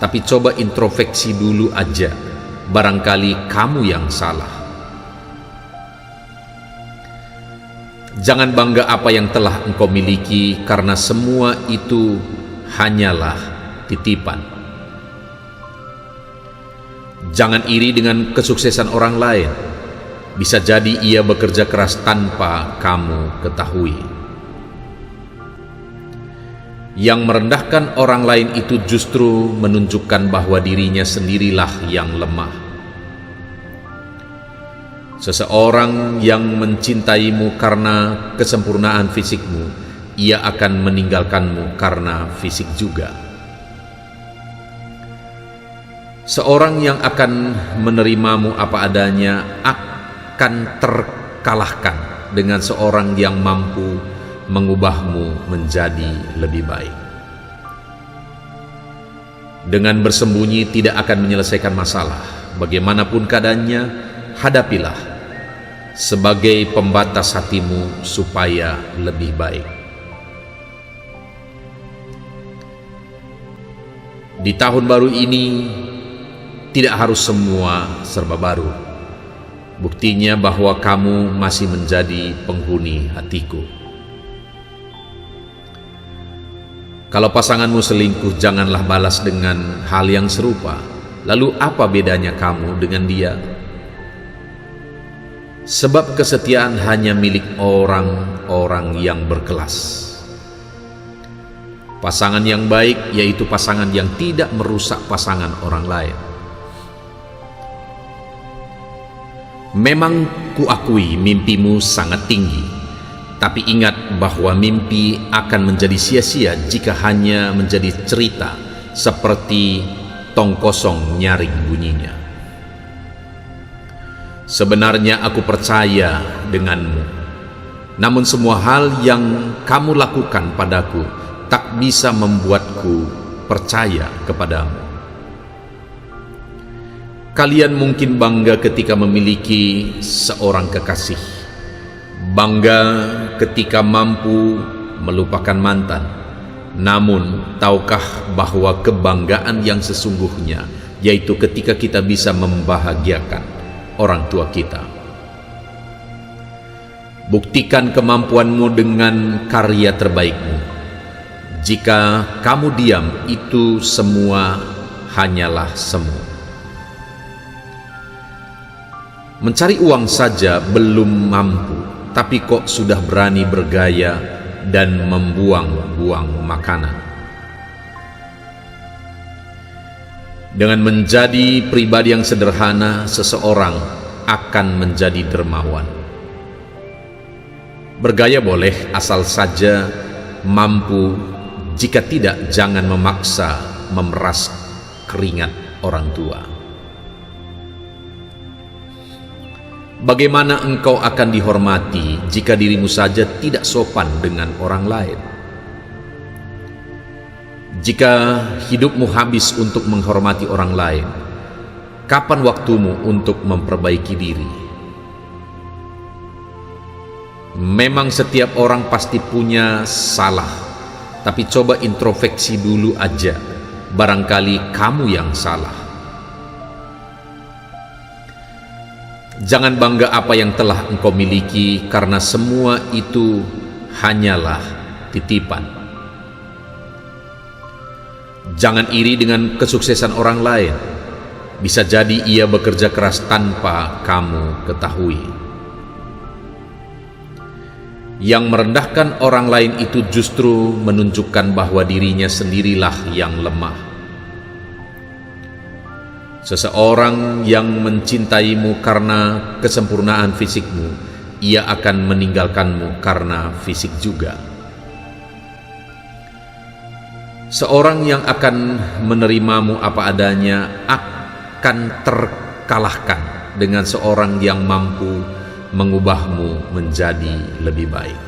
[SPEAKER 1] tapi coba introspeksi dulu aja, barangkali kamu yang salah. Jangan bangga apa yang telah engkau miliki, karena semua itu hanyalah titipan. Jangan iri dengan kesuksesan orang lain. Bisa jadi ia bekerja keras tanpa kamu ketahui. Yang merendahkan orang lain itu justru menunjukkan bahwa dirinya sendirilah yang lemah. Seseorang yang mencintaimu karena kesempurnaan fisikmu, ia akan meninggalkanmu karena fisik juga. Seorang yang akan menerimamu apa adanya akan terkalahkan dengan seorang yang mampu mengubahmu menjadi lebih baik. Dengan bersembunyi tidak akan menyelesaikan masalah. Bagaimanapun keadaannya, hadapilah sebagai pembatas hatimu supaya lebih baik. Di tahun baru ini tidak harus semua serba baru. Buktinya bahwa kamu masih menjadi penghuni hatiku. Kalau pasanganmu selingkuh, janganlah balas dengan hal yang serupa. Lalu apa bedanya kamu dengan dia? Sebab kesetiaan hanya milik orang-orang yang berkelas. Pasangan yang baik yaitu pasangan yang tidak merusak pasangan orang lain. Memang kuakui mimpimu sangat tinggi, tapi ingat bahwa mimpi akan menjadi sia-sia jika hanya menjadi cerita seperti tong kosong nyaring bunyinya. Sebenarnya aku percaya denganmu, namun semua hal yang kamu lakukan padaku tak bisa membuatku percaya kepadamu. Kalian mungkin bangga ketika memiliki seorang kekasih, bangga ketika mampu melupakan mantan. Namun, tahukah bahwa kebanggaan yang sesungguhnya yaitu ketika kita bisa membahagiakan orang tua kita? Buktikan kemampuanmu dengan karya terbaikmu. Jika kamu diam, itu semua hanyalah semu. Mencari uang saja belum mampu, tapi kok sudah berani bergaya dan membuang-buang makanan. Dengan menjadi pribadi yang sederhana, seseorang akan menjadi dermawan. Bergaya boleh, asal saja mampu. Jika tidak, jangan memaksa memeras keringat orang tua. Bagaimana engkau akan dihormati jika dirimu saja tidak sopan dengan orang lain? Jika hidupmu habis untuk menghormati orang lain, kapan waktumu untuk memperbaiki diri? Memang setiap orang pasti punya salah, tapi coba introspeksi dulu aja, barangkali kamu yang salah. Jangan bangga apa yang telah engkau miliki, karena semua itu hanyalah titipan. Jangan iri dengan kesuksesan orang lain. Bisa jadi ia bekerja keras tanpa kamu ketahui. Yang merendahkan orang lain itu justru menunjukkan bahwa dirinya sendirilah yang lemah. Seseorang yang mencintaimu karena kesempurnaan fisikmu, ia akan meninggalkanmu karena fisik juga. Seorang yang akan menerimamu apa adanya akan terkalahkan dengan seorang yang mampu mengubahmu menjadi lebih baik.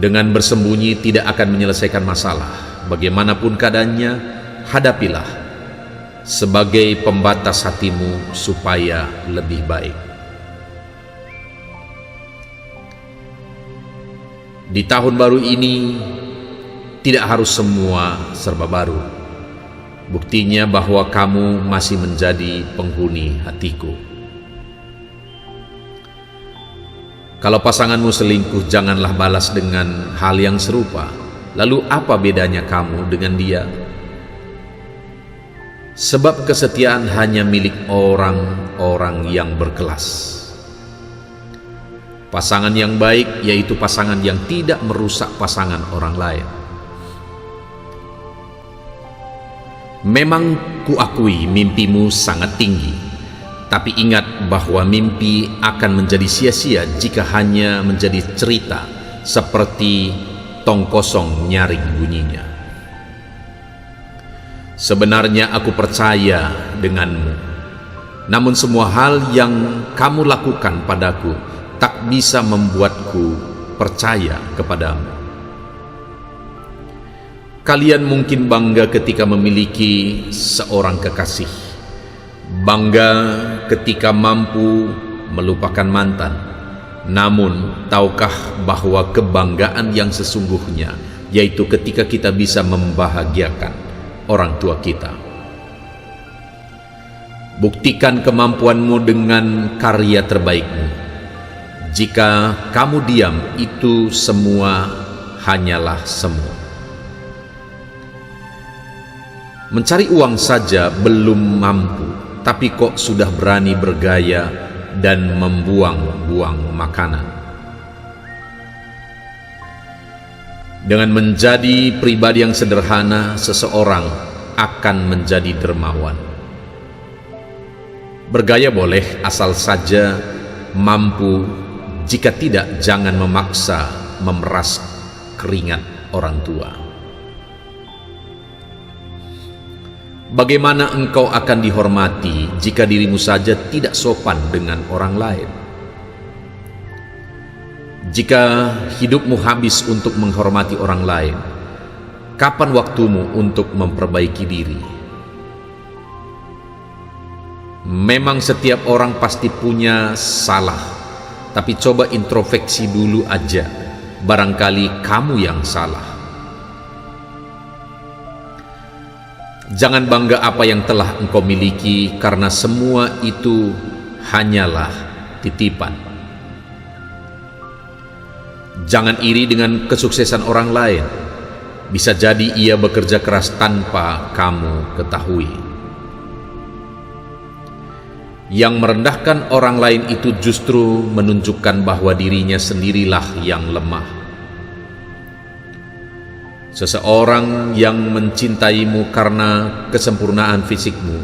[SPEAKER 1] Dengan bersembunyi tidak akan menyelesaikan masalah. Bagaimanapun keadaannya, hadapilah sebagai pembatas hatimu supaya lebih baik. Di tahun baru ini tidak harus semua serba baru. Buktinya bahwa kamu masih menjadi penghuni hatiku. Kalau pasanganmu selingkuh, janganlah balas dengan hal yang serupa. Lalu apa bedanya kamu dengan dia? Sebab kesetiaan hanya milik orang-orang yang berkelas. Pasangan yang baik yaitu pasangan yang tidak merusak pasangan orang lain. Memang kuakui mimpimu sangat tinggi, tapi ingat bahwa mimpi akan menjadi sia-sia jika hanya menjadi cerita seperti tong kosong nyaring bunyinya. Sebenarnya aku percaya denganmu, namun semua hal yang kamu lakukan padaku tak bisa membuatku percaya kepadamu. Kalian mungkin bangga ketika memiliki seorang kekasih, bangga ketika mampu melupakan mantan. Namun, tahukah bahwa kebanggaan yang sesungguhnya yaitu ketika kita bisa membahagiakan orang tua kita? Buktikan kemampuanmu dengan karya terbaikmu. Jika kamu diam, itu semua hanyalah semu. Mencari uang saja belum mampu, tapi kok sudah berani bergaya dan membuang-buang makanan. Dengan menjadi pribadi yang sederhana, seseorang akan menjadi dermawan. Bergaya boleh, asal saja mampu. Jika tidak, jangan memaksa memeras keringat orang tua. Bagaimana engkau akan dihormati jika dirimu saja tidak sopan dengan orang lain? Jika hidupmu habis untuk menghormati orang lain, kapan waktumu untuk memperbaiki diri? Memang setiap orang pasti punya salah, tapi coba introspeksi dulu aja, barangkali kamu yang salah. Jangan bangga apa yang telah engkau miliki, karena semua itu hanyalah titipan. Jangan iri dengan kesuksesan orang lain. Bisa jadi ia bekerja keras tanpa kamu ketahui. Yang merendahkan orang lain itu justru menunjukkan bahwa dirinya sendirilah yang lemah. Seseorang yang mencintaimu karena kesempurnaan fisikmu,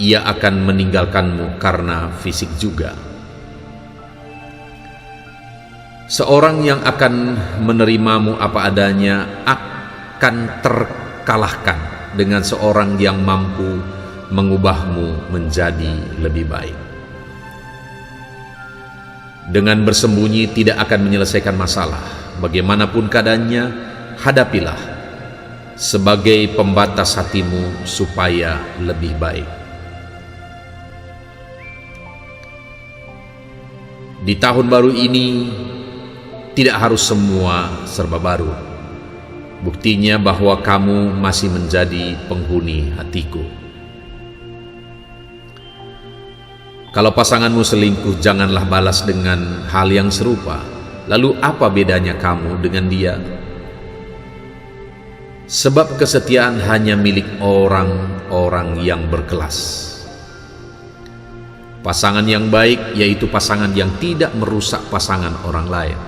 [SPEAKER 1] ia akan meninggalkanmu karena fisik juga. Seorang yang akan menerimamu apa adanya akan terkalahkan dengan seorang yang mampu mengubahmu menjadi lebih baik. Dengan bersembunyi tidak akan menyelesaikan masalah. Bagaimanapun keadaannya, hadapilah sebagai pembatas hatimu supaya lebih baik. Di tahun baru ini tidak harus semua serba baru. Buktinya bahwa kamu masih menjadi penghuni hatiku. Kalau pasanganmu selingkuh, janganlah balas dengan hal yang serupa. Lalu apa bedanya kamu dengan dia? Sebab kesetiaan hanya milik orang-orang yang berkelas. Pasangan yang baik yaitu pasangan yang tidak merusak pasangan orang lain.